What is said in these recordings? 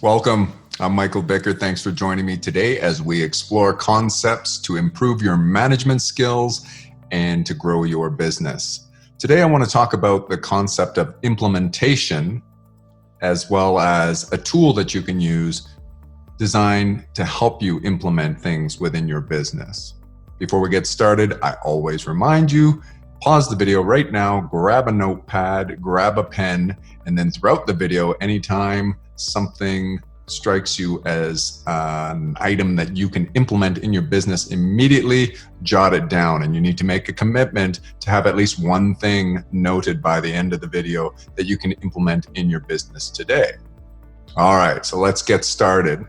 Welcome. I'm Michael Bickert. Thanks for joining me today as we explore concepts to improve your management skills and to grow your business. Today, I want to talk about the concept of implementation, as well as a tool that you can use designed to help you implement things within your business. Before we get started, I always remind you, pause the video right now, grab a notepad, grab a pen, and then throughout the video, anytime something strikes you as an item that you can implement in your business immediately, jot it down. And you need to make a commitment to have at least one thing noted by the end of the video that you can implement in your business today. All right, so let's get started.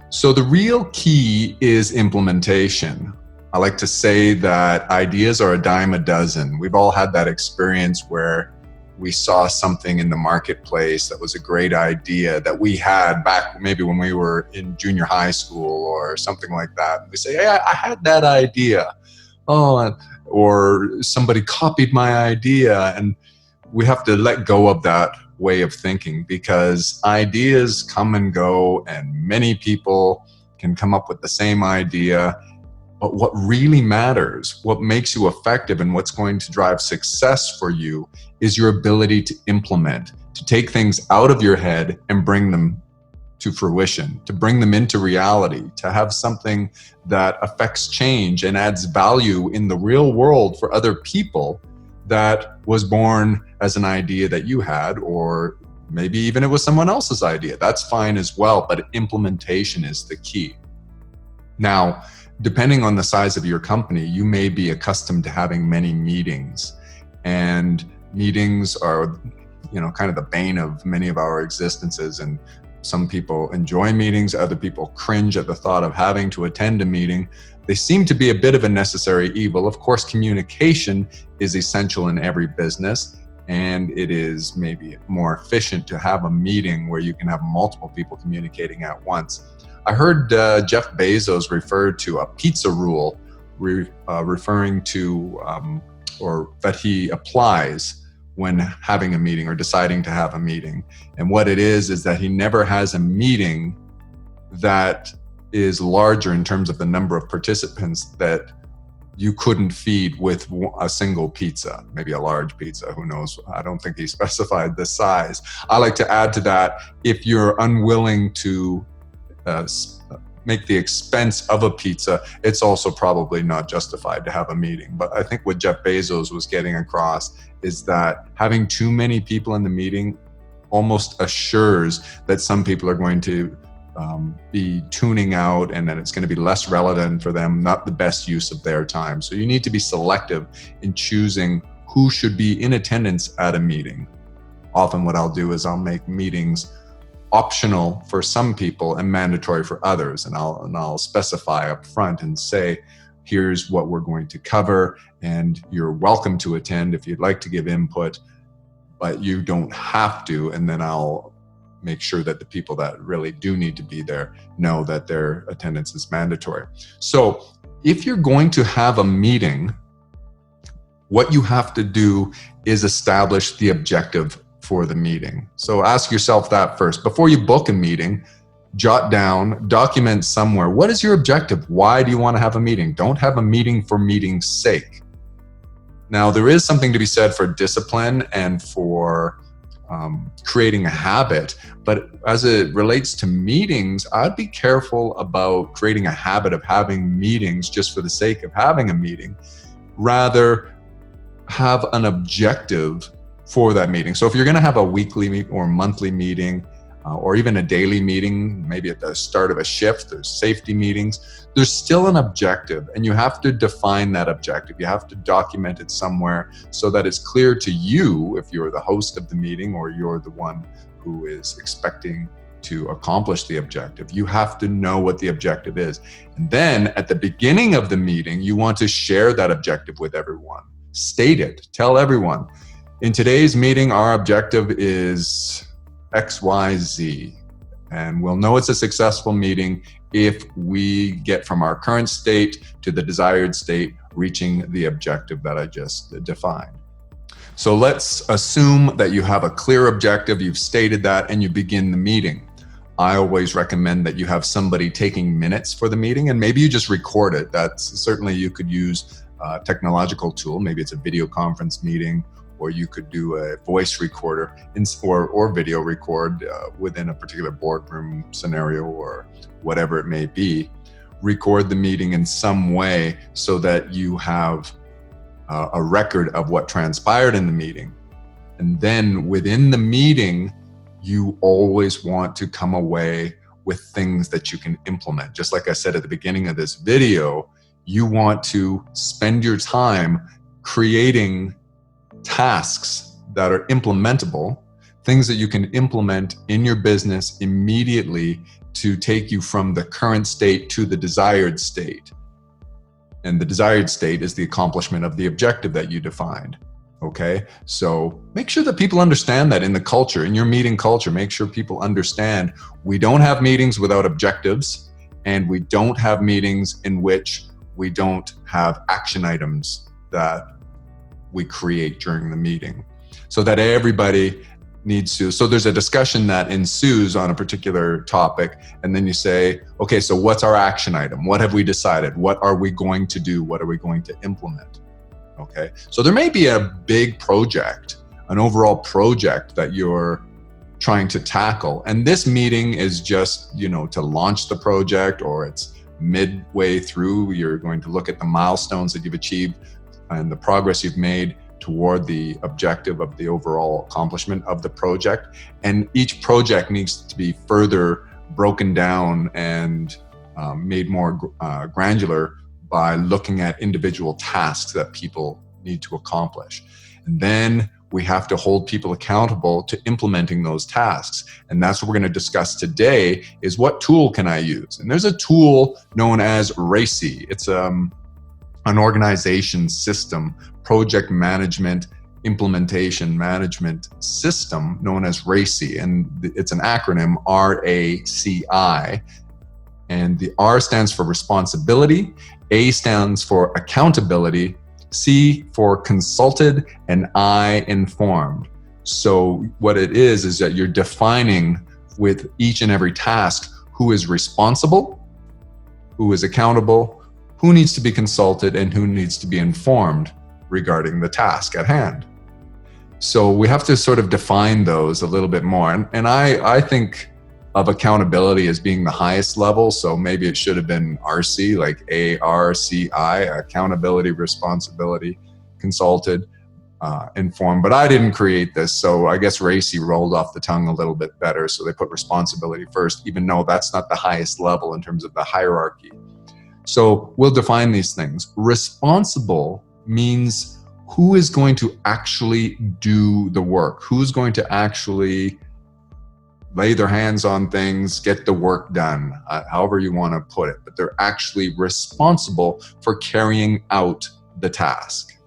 So the real key is implementation. I like to say that ideas are a dime a dozen. We've all had that experience where we saw something in the marketplace that was a great idea that we had back maybe when we were in junior high school or something like that. And we say, hey, I had that idea. Or somebody copied my idea. And we have to let go of that way of thinking because ideas come and go and many people can come up with the same idea. But what really matters, what makes you effective and what's going to drive success for you is your ability to implement, to take things out of your head and bring them to fruition, to bring them into reality, to have something that affects change and adds value in the real world for other people that was born as an idea that you had, or maybe even it was someone else's idea. That's fine as well, but implementation is the key. Now, depending on the size of your company, you may be accustomed to having many meetings, and meetings are, kind of the bane of many of our existences. And some people enjoy meetings, other people cringe at the thought of having to attend a meeting. They seem to be a bit of a necessary evil. Of course, communication is essential in every business, and it is maybe more efficient to have a meeting where you can have multiple people communicating at once. I heard Jeff Bezos refer to a pizza rule, referring to, or that he applies when having a meeting or deciding to have a meeting. And what it is that he never has a meeting that is larger in terms of the number of participants that you couldn't feed with a single pizza, maybe a large pizza, who knows? I don't think he specified the size. I like to add to that, if you're unwilling to make the expense of a pizza, it's also probably not justified to have a meeting. But I think what Jeff Bezos was getting across is that having too many people in the meeting almost assures that some people are going to be tuning out, and that it's going to be less relevant for them, not the best use of their time. So you need to be selective in choosing who should be in attendance at a meeting. Often what I'll do is I'll make meetings optional for some people and mandatory for others. And I'll specify up front and say, here's what we're going to cover, and you're welcome to attend if you'd like to give input, but you don't have to. And then I'll make sure that the people that really do need to be there know that their attendance is mandatory. So if you're going to have a meeting, what you have to do is establish the objective for the meeting. So ask yourself that first. Before you book a meeting, jot down, document somewhere, what is your objective? Why do you want to have a meeting? Don't have a meeting for meeting's sake. Now, there is something to be said for discipline and for creating a habit, but as it relates to meetings, I'd be careful about creating a habit of having meetings just for the sake of having a meeting. Rather, have an objective for that meeting. So if you're going to have a weekly or monthly meeting, or even a daily meeting, maybe at the start of a shift, there's safety meetings, there's still an objective, and you have to define that objective. You have to document it somewhere so that it's clear to you if you're the host of the meeting or you're the one who is expecting to accomplish the objective. You have to know what the objective is. And then at the beginning of the meeting, you want to share that objective with everyone. State it, tell everyone. In today's meeting, our objective is XYZ, and we'll know it's a successful meeting if we get from our current state to the desired state, reaching the objective that I just defined. So let's assume that you have a clear objective, you've stated that, and you begin the meeting. I always recommend that you have somebody taking minutes for the meeting, and maybe you just record it. That's certainly, you could use a technological tool. Maybe it's a video conference meeting, or you could do a voice recorder or video record within a particular boardroom scenario or whatever it may be. Record the meeting in some way so that you have a record of what transpired in the meeting. And then within the meeting, you always want to come away with things that you can implement. Just like I said at the beginning of this video, you want to spend your time creating tasks that are implementable, things that you can implement in your business immediately to take you from the current state to the desired state. And the desired state is the accomplishment of the objective that you defined. Okay, so make sure that people understand that in the culture, in your meeting culture. Make sure people understand we don't have meetings without objectives, and we don't have meetings in which we don't have action items that we create during the meeting, so that everybody needs to. So there's a discussion that ensues on a particular topic, and then you say, okay, so what's our action item? What have we decided? What are we going to do? What are we going to implement? Okay, so there may be a big project, an overall project that you're trying to tackle, and this meeting is just, to launch the project, or it's midway through. You're going to look at the milestones that you've achieved and the progress you've made toward the objective of the overall accomplishment of the project. And each project needs to be further broken down and made more granular by looking at individual tasks that people need to accomplish. And then we have to hold people accountable to implementing those tasks. And that's what we're going to discuss today, is what tool can I use? And there's a tool known as RACI. It's an organization system, project management implementation management system known as RACI. And it's an acronym, RACI. And the R stands for responsibility, A stands for accountability, C for consulted, and I informed. So what it is that you're defining with each and every task who is responsible, who is accountable, who needs to be consulted, and who needs to be informed regarding the task at hand. So we have to sort of define those a little bit more. And I think of accountability as being the highest level. So maybe it should have been RC, like ARCI, accountability, responsibility, consulted, informed. But I didn't create this, so I guess RACI rolled off the tongue a little bit better. So they put responsibility first, even though that's not the highest level in terms of the hierarchy. So we'll define these things. Responsible means who is going to actually do the work? Who's going to actually lay their hands on things, get the work done, however you want to put it. But they're actually responsible for carrying out the task.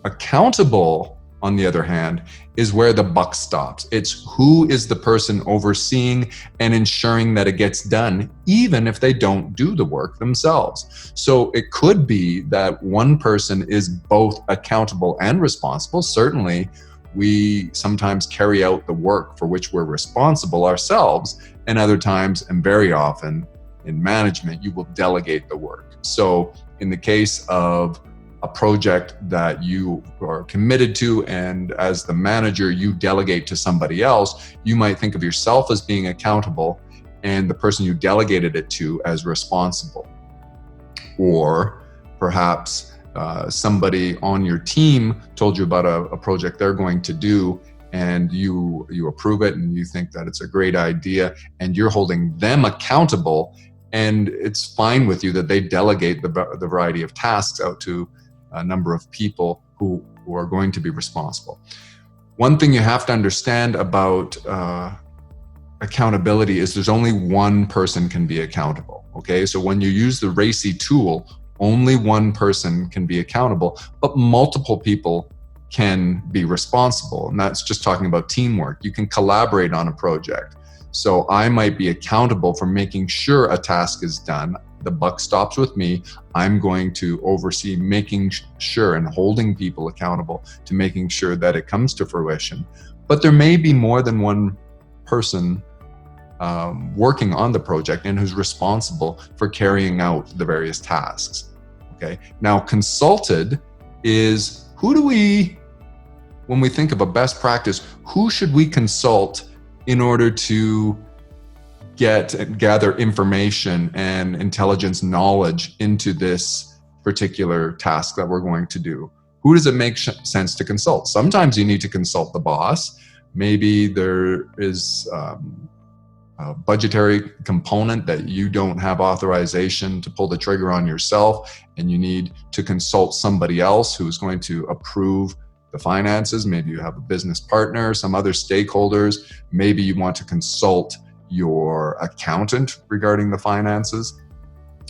Accountable, on the other hand, is where the buck stops. It's who is the person overseeing and ensuring that it gets done, even if they don't do the work themselves. So it could be that one person is both accountable and responsible. Certainly, we sometimes carry out the work for which we're responsible ourselves, and other times, and very often in management, you will delegate the work. So in the case of a project that you are committed to, and as the manager, you delegate to somebody else, you might think of yourself as being accountable and the person you delegated it to as responsible. Or perhaps somebody on your team told you about a project they're going to do, and you approve it and you think that it's a great idea, and you're holding them accountable, and it's fine with you that they delegate the variety of tasks out to a number of people who are going to be responsible. One thing you have to understand about accountability is there's only one person can be accountable. Okay, so when you use the RACI tool, only one person can be accountable, but multiple people can be responsible. And that's just talking about teamwork. You can collaborate on a project. So I might be accountable for making sure a task is done. The buck stops with me. I'm going to oversee making sure and holding people accountable to making sure that it comes to fruition. But there may be more than one person working on the project and who's responsible for carrying out the various tasks. Okay. Now, consulted is when we think of a best practice, who should we consult in order to gather information and intelligence knowledge into this particular task that we're going to do? Who does it make sense to consult? Sometimes you need to consult the boss. Maybe there is a budgetary component that you don't have authorization to pull the trigger on yourself, and you need to consult somebody else who's going to approve the finances. Maybe you have a business partner, some other stakeholders. Maybe you want to consult your accountant regarding the finances.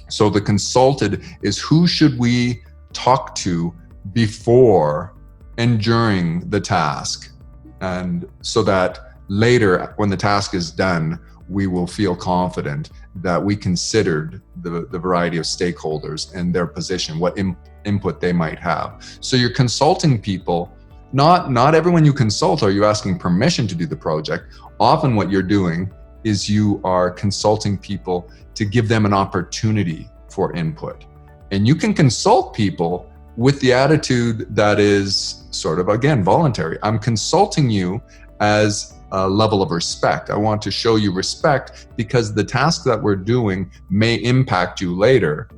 So the consulted is who should we talk to before and during the task, and so that later when the task is done, we will feel confident that we considered the variety of stakeholders and their position, what input they might have. So you're consulting people. Not everyone you consult are you asking permission to do the project. Often what you're doing is you are consulting people to give them an opportunity for input. And you can consult people with the attitude that is sort of, again, voluntary. I'm consulting you as a level of respect. I want to show you respect because the task that we're doing may impact you later,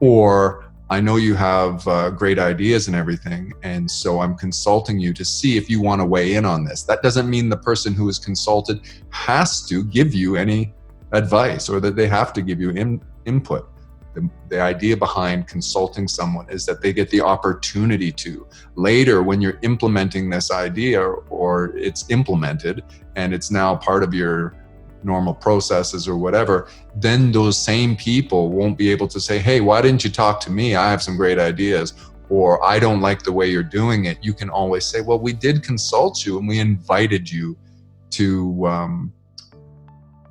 or I know you have great ideas and everything, and so I'm consulting you to see if you want to weigh in on this. That doesn't mean the person who is consulted has to give you any advice or that they have to give you input. The idea behind consulting someone is that they get the opportunity to. Later, when you're implementing this idea or it's implemented and it's now part of your normal processes or whatever, then those same people won't be able to say, hey, why didn't you talk to me? I have some great ideas. Or I don't like the way you're doing it. You can always say, well, we did consult you and we invited you to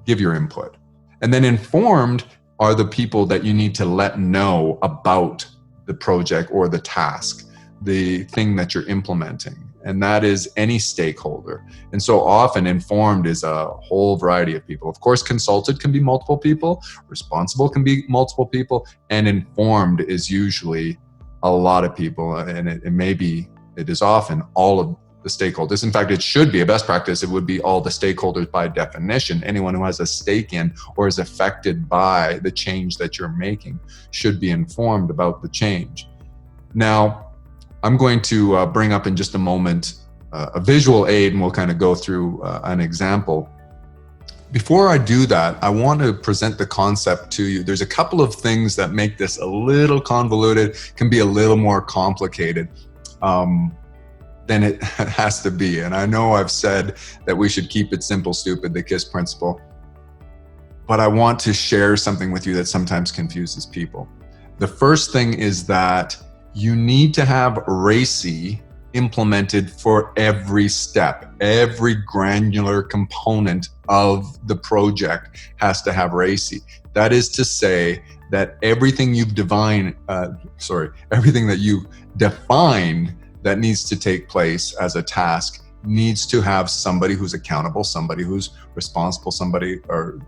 give your input. And then informed are the people that you need to let know about the project or the task, the thing that you're implementing. And that is any stakeholder. And so often informed is a whole variety of people. Of course, consulted can be multiple people, responsible can be multiple people, and informed is usually a lot of people. And it is often all of the stakeholders. In fact, it should be a best practice. It would be all the stakeholders by definition. Anyone who has a stake in or is affected by the change that you're making should be informed about the change. Now, I'm going to bring up in just a moment a visual aid, and we'll kind of go through an example. Before I do that, I want to present the concept to you. There's a couple of things that make this a little convoluted, can be a little more complicated than it has to be. And I know I've said that we should keep it simple, stupid, the KISS principle, but I want to share something with you that sometimes confuses people. The first thing is that you need to have RACI implemented for every step. Every granular component of the project has to have RACI. That is to say that everything everything that you've defined that needs to take place as a task needs to have somebody who's accountable, somebody who's responsible, somebody, or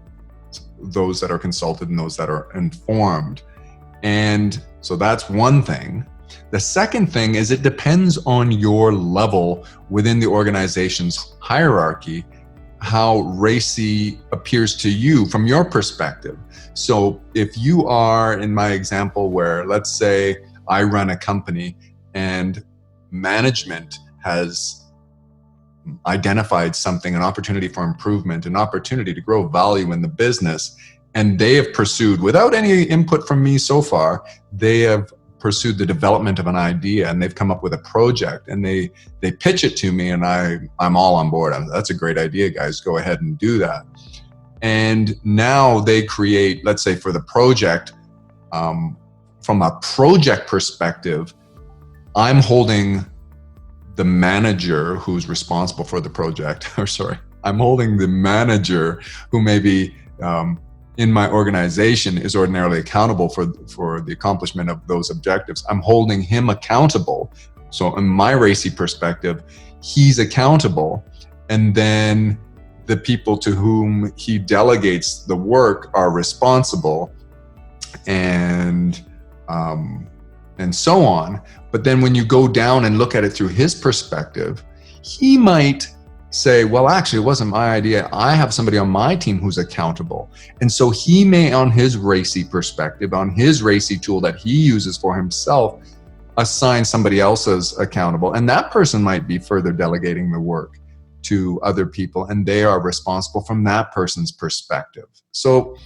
those that are consulted and those that are informed. And so that's one thing. The second thing is it depends on your level within the organization's hierarchy, how RACI appears to you from your perspective. So if you are, in my example, where let's say I run a company and management has identified something, an opportunity for improvement, an opportunity to grow value in the business, and they have pursued, without any input from me so far, they have pursued the development of an idea and they've come up with a project and they pitch it to me and I'm all on board. That's a great idea, guys. Go ahead and do that. And now they create, let's say for the project, from a project perspective, I'm holding the manager who's responsible for the project, I'm holding the manager who maybe in my organization is ordinarily accountable for the accomplishment of those objectives. I'm holding him accountable. So in my RACI perspective, he's accountable. And then the people to whom he delegates the work are responsible, and so on. But then when you go down and look at it through his perspective, he might say, well, actually, it wasn't my idea. I have somebody on my team who's accountable. And so he may, on his RACI perspective, on his RACI tool that he uses for himself, assign somebody else as accountable. And that person might be further delegating the work to other people, and they are responsible from that person's perspective. So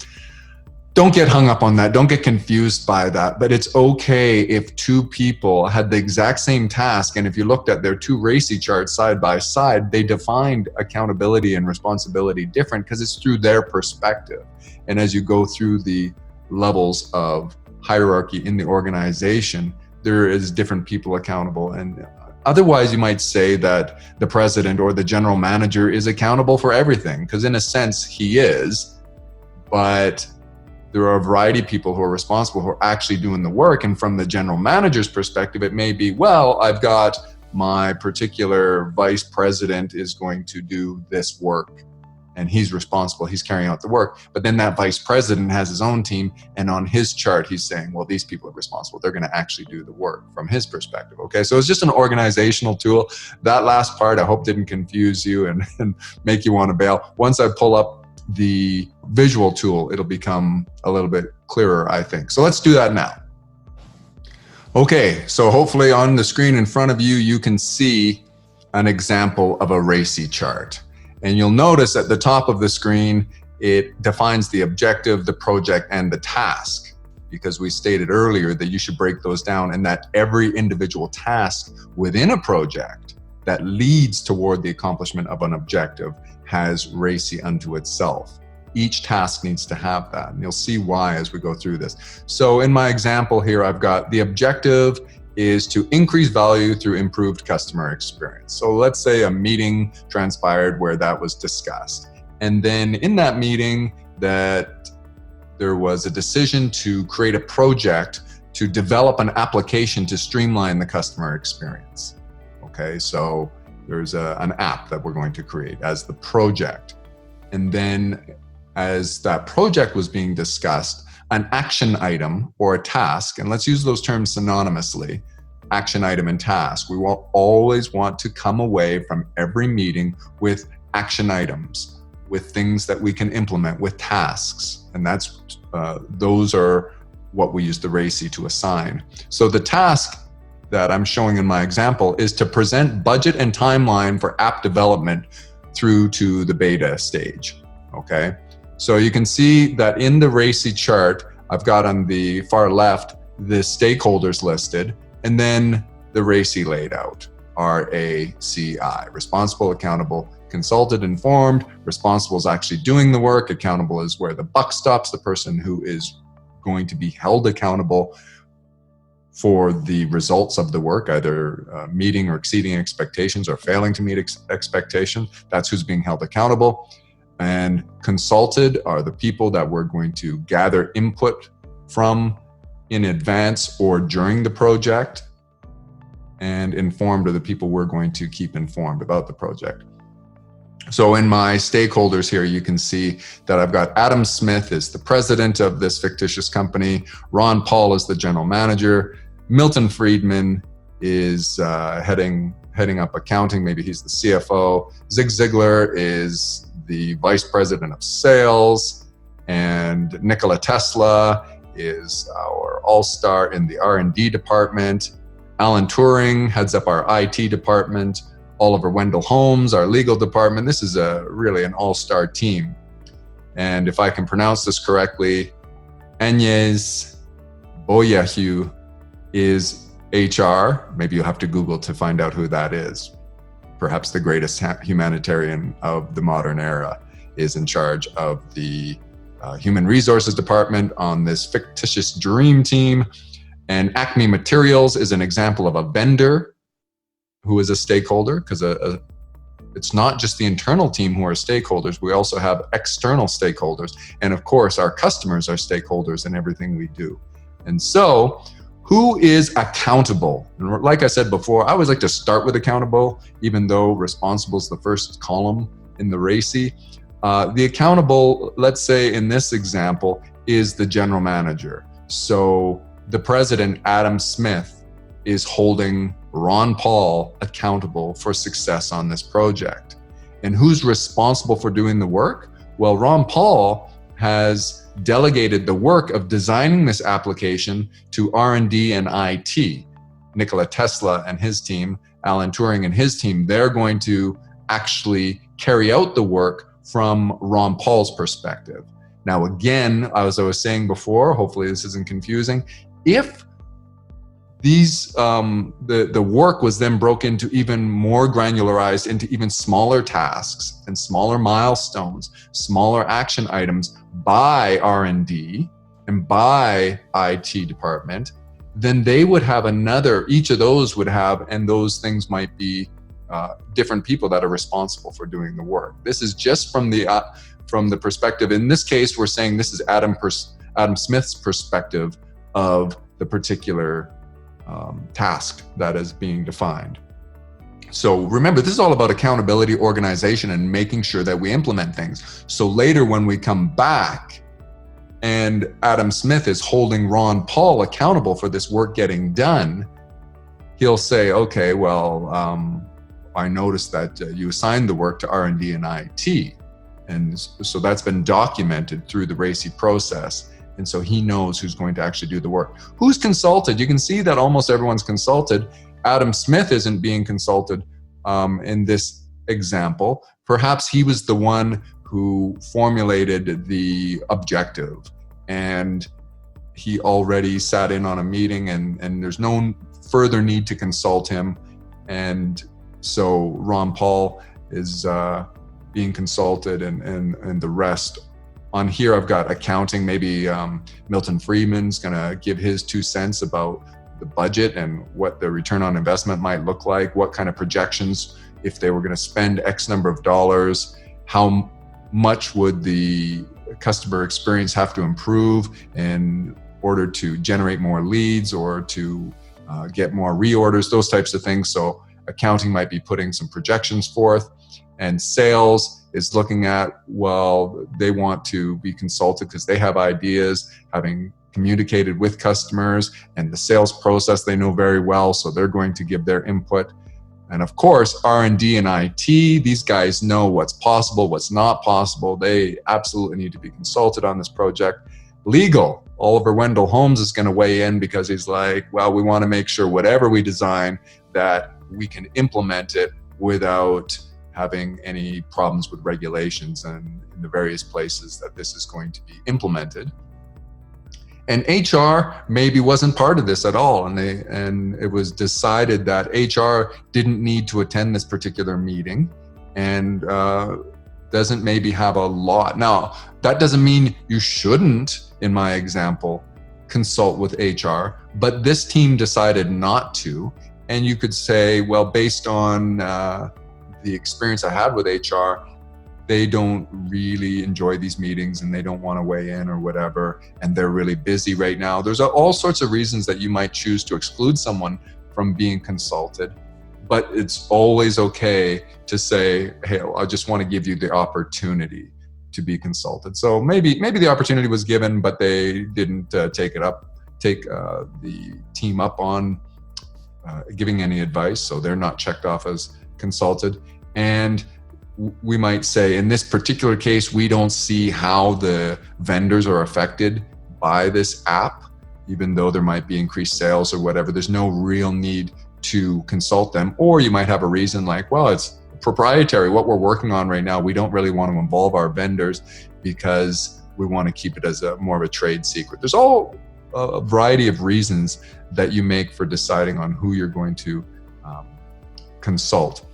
don't get hung up on that. Don't get confused by that. But it's okay if two people had the exact same task, and if you looked at their two RACI charts side by side, they defined accountability and responsibility different because it's through their perspective. And as you go through the levels of hierarchy in the organization, there is different people accountable. And otherwise, you might say that the president or the general manager is accountable for everything, because in a sense, he is. But there are a variety of people who are responsible, who are actually doing the work. And from the general manager's perspective, it may be, well, I've got my particular vice president is going to do this work, and he's responsible, he's carrying out the work. But then that vice president has his own team, and on his chart, he's saying, well, these people are responsible. They're going to actually do the work from his perspective. Okay, so it's just an organizational tool. That last part, I hope didn't confuse you and make you want to bail. Once I pull up the visual tool, it'll become a little bit clearer, I think. So let's do that now. Okay, so hopefully on the screen in front of you, you can see an example of a RACI chart. And you'll notice at the top of the screen, it defines the objective, the project, and the task, because we stated earlier that you should break those down, and that every individual task within a project that leads toward the accomplishment of an objective has RACI unto itself. Each task needs to have that, and you'll see why as we go through this. So in my example here, I've got the objective is to increase value through improved customer experience. So let's say a meeting transpired where that was discussed. And then in that meeting, that there was a decision to create a project to develop an application to streamline the customer experience. Okay, so there's an app that we're going to create as the project. And then as that project was being discussed, an action item or a task, and let's use those terms synonymously, action item and task. We will always want to come away from every meeting with action items, with things that we can implement, with tasks. And that's those are what we use the RACI to assign. So the task that I'm showing in my example is to present budget and timeline for app development through to the beta stage. Okay, so you can see that in the RACI chart, I've got on the far left the stakeholders listed, and then the RACI laid out. RACI, responsible, accountable, consulted, informed. Responsible is actually doing the work. Accountable is where the buck stops, the person who is going to be held accountable for the results of the work, either meeting or exceeding expectations or failing to meet expectations. That's who's being held accountable. And consulted are the people that we're going to gather input from in advance or during the project. And informed are the people we're going to keep informed about the project. So in my stakeholders here, you can see that I've got Adam Smith is the president of this fictitious company. Ron Paul is the general manager. Milton Friedman is heading up accounting. Maybe he's the CFO. Zig Ziglar is the vice president of sales. And Nikola Tesla is our all-star in the R&D department. Alan Turing heads up our IT department. Oliver Wendell Holmes, our legal department. This is really an all-star team. And if I can pronounce this correctly, Agnes Boyahu is HR. Maybe you'll have to Google to find out who that is. Perhaps the greatest humanitarian of the modern era is in charge of the human resources department on this fictitious dream team. And Acme Materials is an example of a vendor who is a stakeholder, because it's not just the internal team who are stakeholders, we also have external stakeholders. And of course, our customers are stakeholders in everything we do. And so, who is accountable? And like I said before, I always like to start with accountable, even though responsible is the first column in the RACI. The accountable, let's say in this example, is the general manager. So the president, Adam Smith, is holding Ron Paul accountable for success on this project. And who's responsible for doing the work? Well, Ron Paul has delegated the work of designing this application to R&D and IT. Nikola Tesla and his team, Alan Turing and his team, they're going to actually carry out the work from Ron Paul's perspective. Now, again, as I was saying before, hopefully this isn't confusing, if these the work was then broken into even more granularized into even smaller tasks and smaller milestones, smaller action items by R&D and by IT department, then they would have each of those would have, and those things might be different people that are responsible for doing the work. This is just from the perspective. In this case, we're saying this is Adam Smith's perspective of the particular task that is being defined. So remember, this is all about accountability, organization, and making sure that we implement things. So later when we come back and Adam Smith is holding Ron Paul accountable for this work getting done, he'll say, okay, well, I noticed that you assigned the work to R&D and IT. And so that's been documented through the RACI process. And so he knows who's going to actually do the work. Who's consulted? You can see that almost everyone's consulted. Adam Smith isn't being consulted in this example. Perhaps he was the one who formulated the objective, and he already sat in on a meeting, and there's no further need to consult him. And so Ron Paul is being consulted, and the rest. On here, I've got accounting. Maybe Milton Friedman's going to give his 2 cents about the budget and what the return on investment might look like, what kind of projections, if they were going to spend X number of dollars, how much would the customer experience have to improve in order to generate more leads or to get more reorders, those types of things. So accounting might be putting some projections forth, and sales is looking at, well, they want to be consulted because they have ideas, having communicated with customers, and the sales process they know very well, so they're going to give their input. And of course, R&D and IT, these guys know what's possible, what's not possible. They absolutely need to be consulted on this project. Legal, Oliver Wendell Holmes is going to weigh in because he's like, well, we want to make sure whatever we design that we can implement it without having any problems with regulations and in the various places that this is going to be implemented. And HR maybe wasn't part of this at all, and it was decided that HR didn't need to attend this particular meeting and doesn't maybe have a lot. Now, that doesn't mean you shouldn't, in my example, consult with HR, but this team decided not to. And you could say, well, based on the experience I had with HR, they don't really enjoy these meetings and they don't want to weigh in or whatever, and they're really busy right now. There's all sorts of reasons that you might choose to exclude someone from being consulted, but it's always okay to say, hey, I just want to give you the opportunity to be consulted. So maybe the opportunity was given, but they didn't take the team up on giving any advice, so they're not checked off as consulted. And we might say, in this particular case, we don't see how the vendors are affected by this app, even though there might be increased sales or whatever. There's no real need to consult them. Or you might have a reason like, well, it's proprietary, what we're working on right now. We don't really want to involve our vendors because we want to keep it as more of a trade secret. There's all a variety of reasons that you make for deciding on who you're going to consult.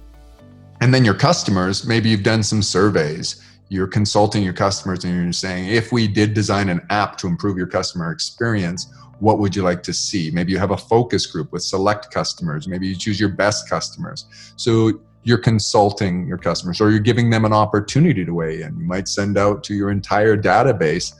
And then your customers, maybe you've done some surveys, you're consulting your customers and you're saying, if we did design an app to improve your customer experience, what would you like to see? Maybe you have a focus group with select customers. Maybe you choose your best customers. So you're consulting your customers, or you're giving them an opportunity to weigh in. You might send out to your entire database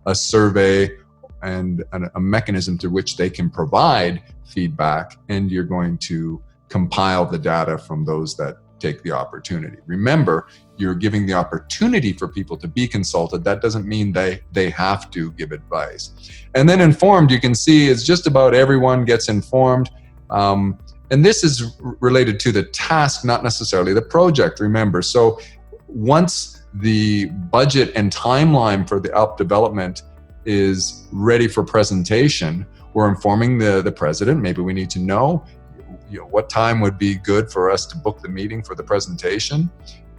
a survey and a mechanism through which they can provide feedback, and you're going to compile the data from those that take the opportunity. Remember, you're giving the opportunity for people to be consulted. That doesn't mean they have to give advice. And then informed, you can see, is just about everyone gets informed. And this is related to the task, not necessarily the project, remember. So once the budget and timeline for the app development is ready for presentation, we're informing the president. Maybe we need to know, what time would be good for us to book the meeting for the presentation.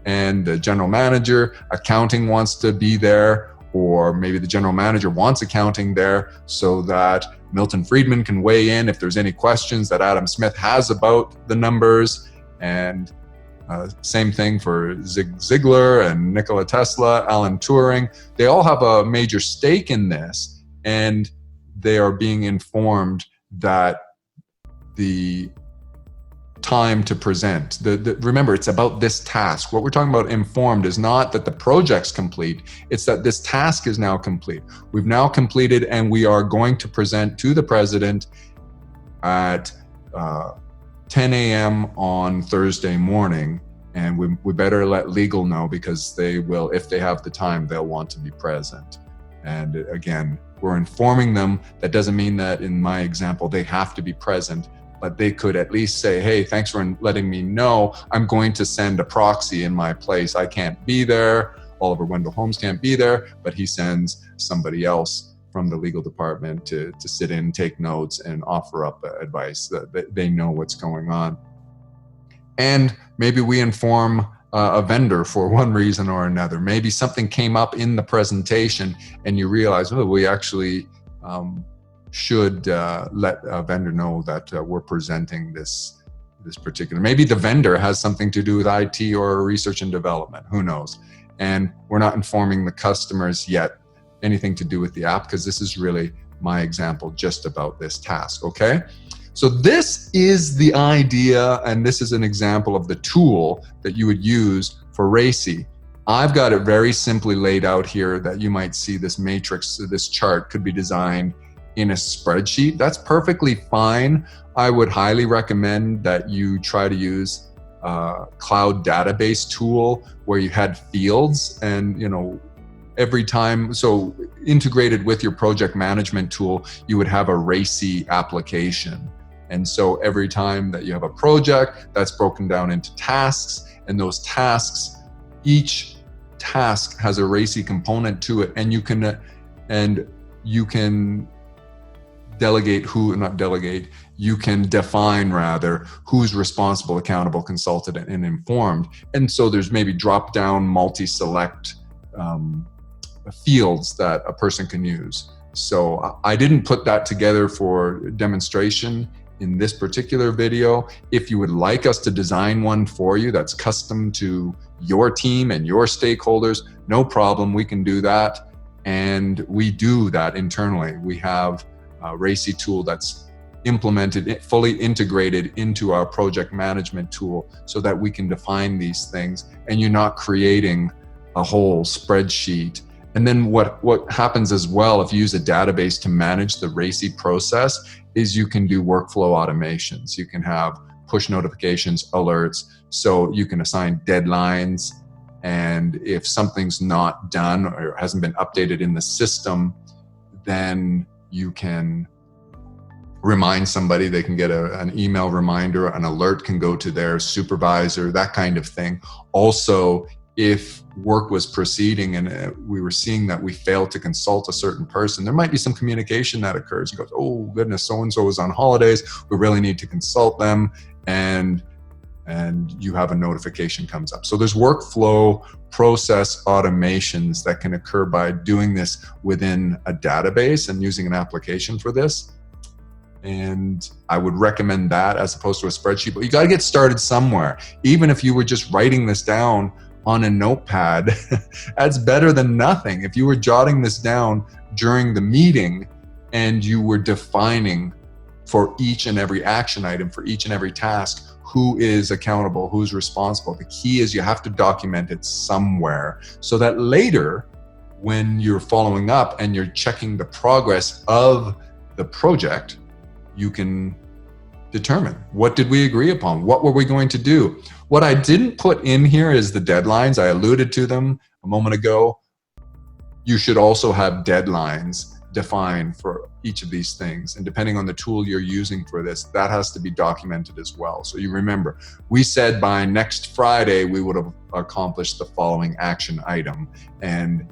And the general manager, accounting wants to be there, or maybe the general manager wants accounting there so that Milton Friedman can weigh in if there's any questions that Adam Smith has about the numbers. And same thing for Zig Ziglar and Nikola Tesla, Alan Turing. They all have a major stake in this, and they are being informed that the time to present. Remember, it's about this task. What we're talking about informed is not that the project's complete, it's that this task is now complete. We've now completed, and we are going to present to the president at 10 a.m. on Thursday morning, and we better let legal know, because they will, if they have the time, they'll want to be present. And again, we're informing them. That doesn't mean that, in my example, they have to be present, but they could at least say, hey, thanks for letting me know. I'm going to send a proxy in my place. I can't be there. Oliver Wendell Holmes can't be there, but he sends somebody else from the legal department to sit in, take notes, and offer up advice. That they know what's going on. And maybe we inform a vendor for one reason or another. Maybe something came up in the presentation and you realize, we actually should let a vendor know that we're presenting this particular. Maybe the vendor has something to do with IT or research and development, who knows? And we're not informing the customers yet anything to do with the app, because this is really my example just about this task, okay? So this is the idea, and this is an example of the tool that you would use for RACI. I've got it very simply laid out here that you might see this matrix, this chart could be designed in a spreadsheet. That's perfectly fine. I would highly recommend that you try to use a cloud database tool where you had fields, and every time, so integrated with your project management tool, you would have a RACI application. And so every time that you have a project, that's broken down into tasks, and those tasks, each task has a RACI component to it, and you can you can define rather who's responsible, accountable, consulted, and informed. And so there's maybe drop down, multi-select fields that a person can use. So I didn't put that together for demonstration in this particular video. If you would like us to design one for you that's custom to your team and your stakeholders, no problem, we can do that. And we do that internally. We have a RACI tool that's implemented, fully integrated into our project management tool, so that we can define these things, and you're not creating a whole spreadsheet. And then what happens as well, if you use a database to manage the RACI process, is you can do workflow automations. You can have push notifications, alerts, so you can assign deadlines. And if something's not done or hasn't been updated in the system, then you can remind somebody. They can get an email reminder, an alert can go to their supervisor, that kind of thing. Also, if work was proceeding and we were seeing that we failed to consult a certain person, there might be some communication that occurs. You go, oh goodness, so-and-so is on holidays, we really need to consult them, and you have a notification comes up. So there's workflow process automations that can occur by doing this within a database and using an application for this. And I would recommend that as opposed to a spreadsheet, but you got to get started somewhere. Even if you were just writing this down on a notepad, that's better than nothing. If you were jotting this down during the meeting and you were defining for each and every action item, for each and every task, who is accountable, who's responsible. The key is you have to document it somewhere, so that later when you're following up and you're checking the progress of the project, you can determine, what did we agree upon? What were we going to do? What I didn't put in here is the deadlines. I alluded to them a moment ago. You should also have deadlines defined for each of these things. And depending on the tool you're using for this, that has to be documented as well. So you remember, we said by next Friday, we would have accomplished the following action item. And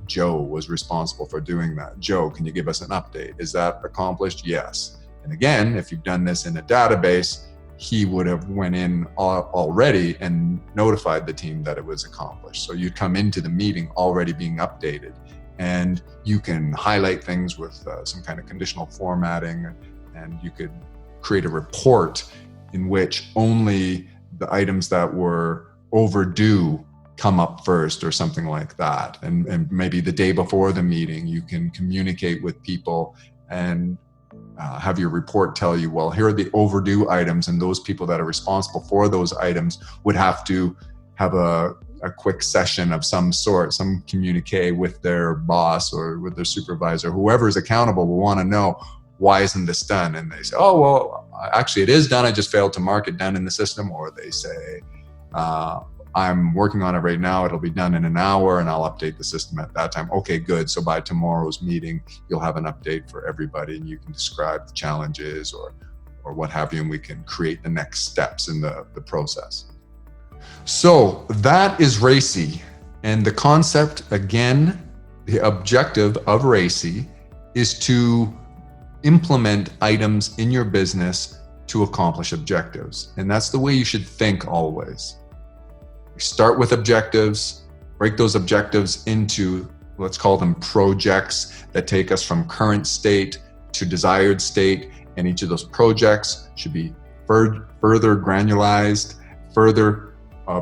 Joe was responsible for doing that. Joe, can you give us an update? Is that accomplished? Yes. And again, if you've done this in a database, he would have went in already and notified the team that it was accomplished. So you'd come into the meeting already being updated. And you can highlight things with some kind of conditional formatting, and you could create a report in which only the items that were overdue come up first or something like that. And maybe the day before the meeting, you can communicate with people and have your report tell you, well, here are the overdue items, and those people that are responsible for those items would have to have a quick session of some sort, some communique with their boss or with their supervisor. Whoever is accountable will want to know, why isn't this done? And they say, oh, well, actually it is done. I just failed to mark it done in the system. Or they say, I'm working on it right now. It'll be done in an hour and I'll update the system at that time. Okay, good. So by tomorrow's meeting, you'll have an update for everybody and you can describe the challenges or what have you, and we can create the next steps in the process. So that is RACI. And the concept, again, the objective of RACI is to implement items in your business to accomplish objectives. And that's the way you should think always. Start with objectives, break those objectives into, let's call them projects that take us from current state to desired state. And each of those projects should be further granularized, further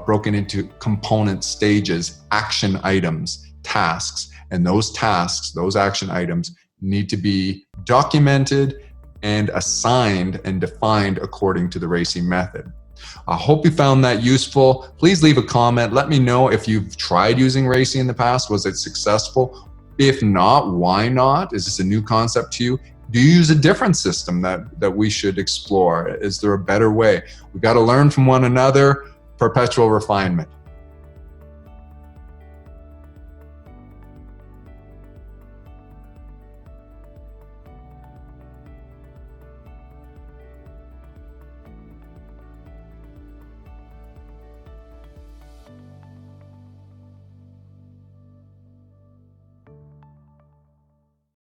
broken into component stages, action items, tasks. And those tasks, those action items need to be documented and assigned and defined according to the RACI method. I hope you found that useful. Please leave a comment. Let me know if you've tried using RACI in the past. Was it successful? If not, why not? Is this a new concept to you? Do you use a different system that we should explore? Is there a better way? We've got to learn from one another. Perpetual refinement.